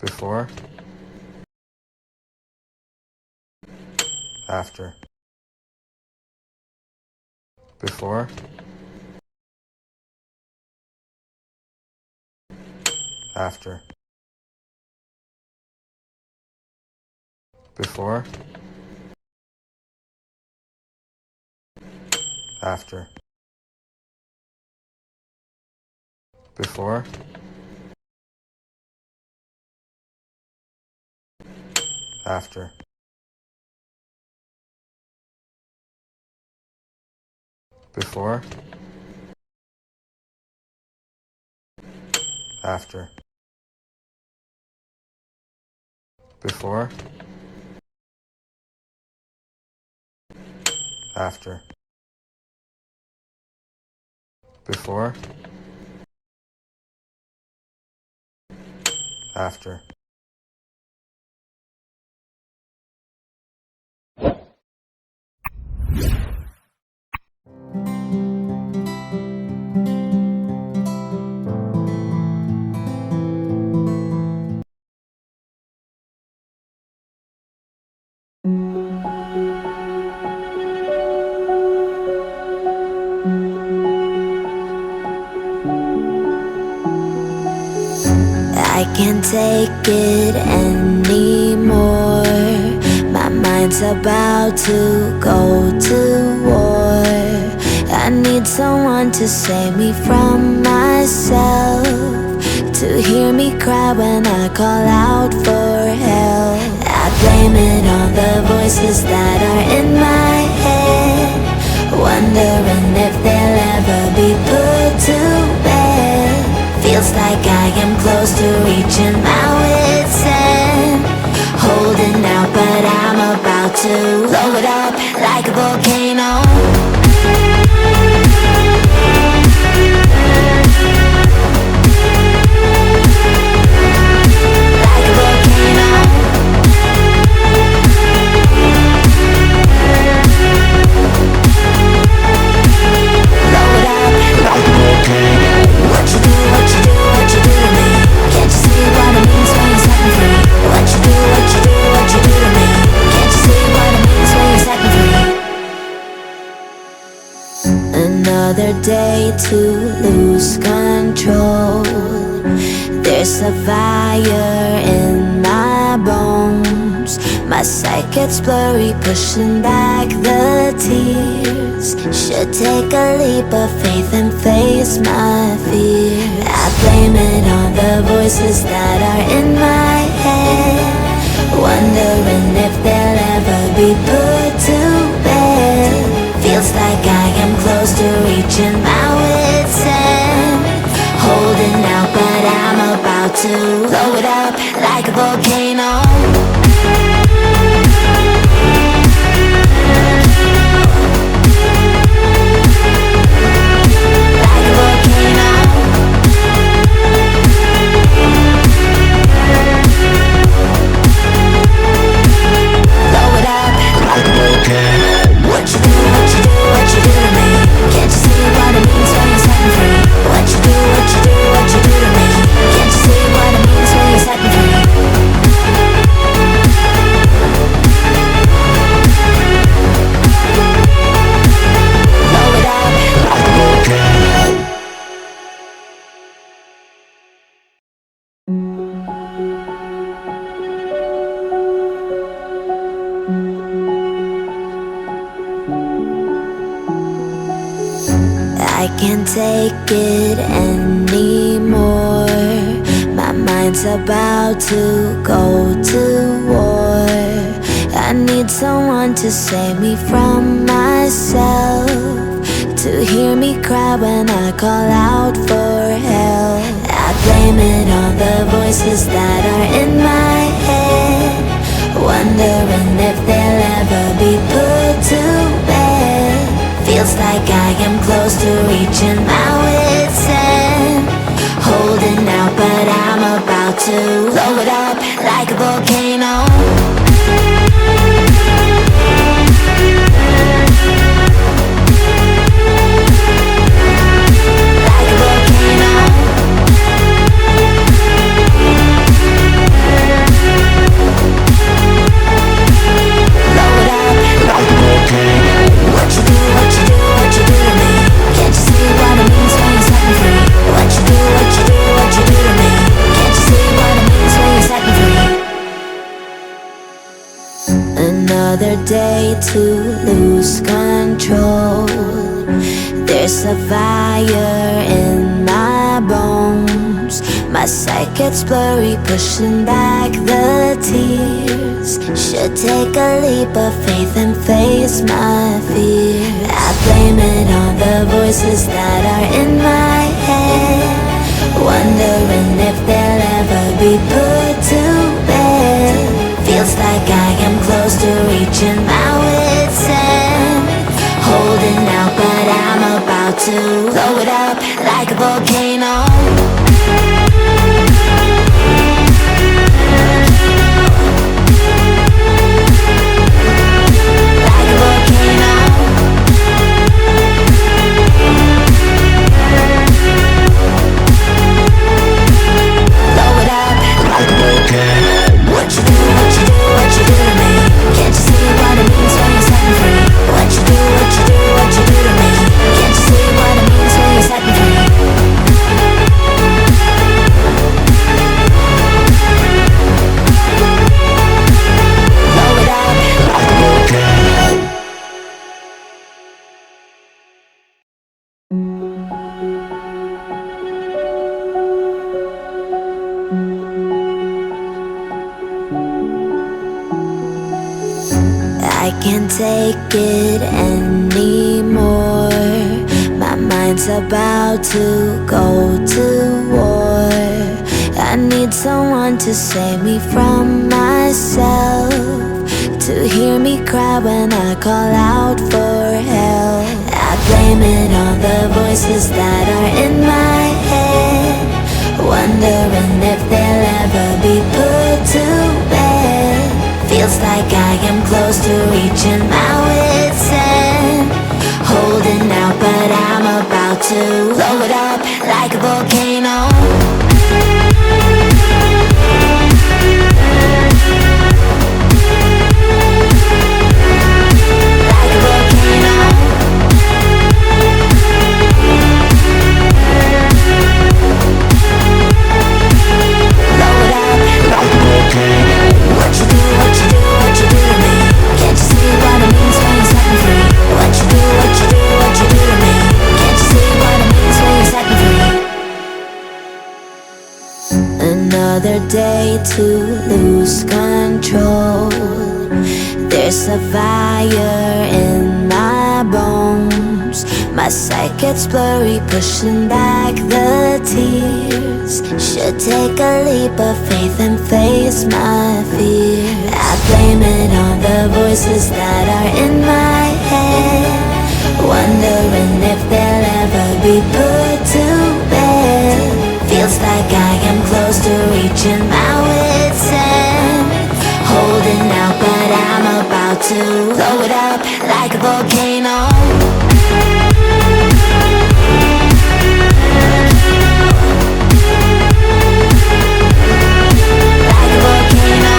Before, after, before, after, before, after, before, after, before, after, before, after, before, after. I can't take it anymore. My mind's about to go to war. I need someone to save me from myself, to hear me cry when I call out for help. I blame it on the voices that are in my head, wondering if they'll ever be put to bed. Feels like I am close to reaching my wit's end, holding out but I'm about to blow it up like a volcano. Like a volcano. Blow it up like a volcano. What you do, what you do, what you do to me? Can't you see what it means when you set me free? What you do, what you do, what you do to me? Can't you see what it means when you set me free? Another day to lose control. There's a fire in my bones. My sight gets blurry, pushing back the tears. Should take a leap of faith and face my fear. I blame it on the voices that are in my head, wondering if they'll ever be put to bed. Feels like I am close to reaching my wit's end, holding out but I'm about to blow it up like a volcano. Like a volcano. Blow it up like a volcano. What you do, what you do, what you do to me? Can't you see what it means when you set me free? What you do, what you do, what you do to me? Can't you see what it means when you set me free? Blow it up like a volcano. I can't take it anymore. My mind's about to go to war. I need someone to save me from myself, to hear me cry when I call out for help. I blame it on the voices that are in my head, wondering if they'll ever be put to bed. Feels like I am close to reaching my wit's end, holding out but I'm about to blow it up like a volcano. Like a volcano. Another day to lose control. There's a fire in my bones. My sight gets blurry, pushing back the tears. Should take a leap of faith and face my fear. I blame it on the voices that are in my head, wondering if they'll ever be put to bed. Feels like I am close to reaching my wit's end, holding out, but I'm about to blow it up like a volcano. Like a volcano. Blow it up like a volcano. What you do, what you do, what you do to me? Can't you see what it means when you're setting free? What you do, what you do, what you do to me? Can't you see what it means when you're setting free? Blow it up like a volcano. I can't take it anymore. My mind's about to go to war. I need someone to save me from myself, to hear me cry when I call out for help. I blame it on the voices that are in my head, wondering if they'll ever be put to bed. Feels like I am close to reaching my wit's end, holding out, but I'm about to blow it up like a volcano. Like a volcano. Blow it up like a volcano. What you do, what you do, what you do to me? Can't you see what it means when you're setting free? What you do, what you do, what you do to me? Can't you see what it means when you're setting free? Another day to lose control. There's a fire in my bones. My sight gets blurry, pushing back the tears. Should take a leap of faith and face my fear. I blame it on the voices that are in my head, wondering if they'll ever be put to bed. Feels like I am close to reaching my wit's end, holding out, but I'm about to blow it up like a volcano. Like a volcano.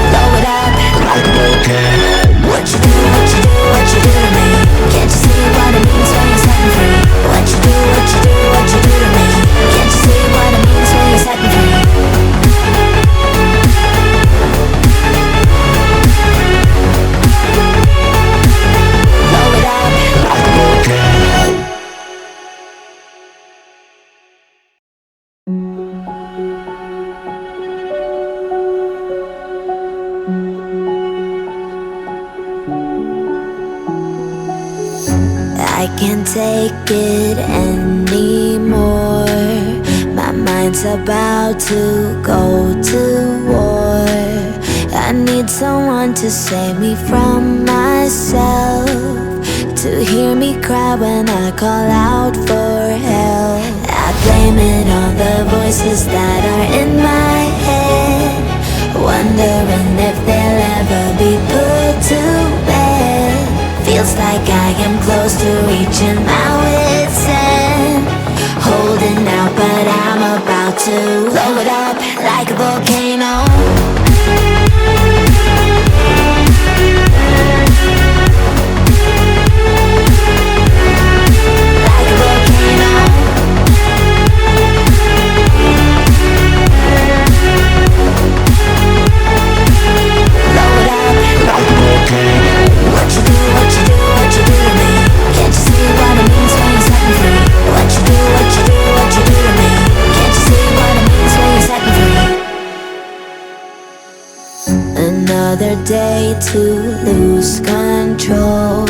Blow it up like a volcano. What you do, what you do, what you do to me? Can't you see what it means when you're setting free? What you do, what you do, what you do to me? Can't you see what it means when you're setting free? Blow it up like a volcano. I can't take it anymore. My mind's about to go to war. I need someone to save me from myself, to hear me cry when I call out for help. I blame it on the voices that are in my head, wondering if they'll ever be put to bed. Feels like I am close to reaching my wit's end, holding out, but I'm about to blow it up like a volcano. Like a volcano. another day to lose control.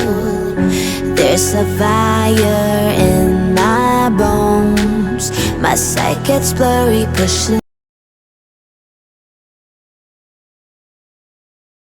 There's a fire in my bones. My sight gets blurry, pushing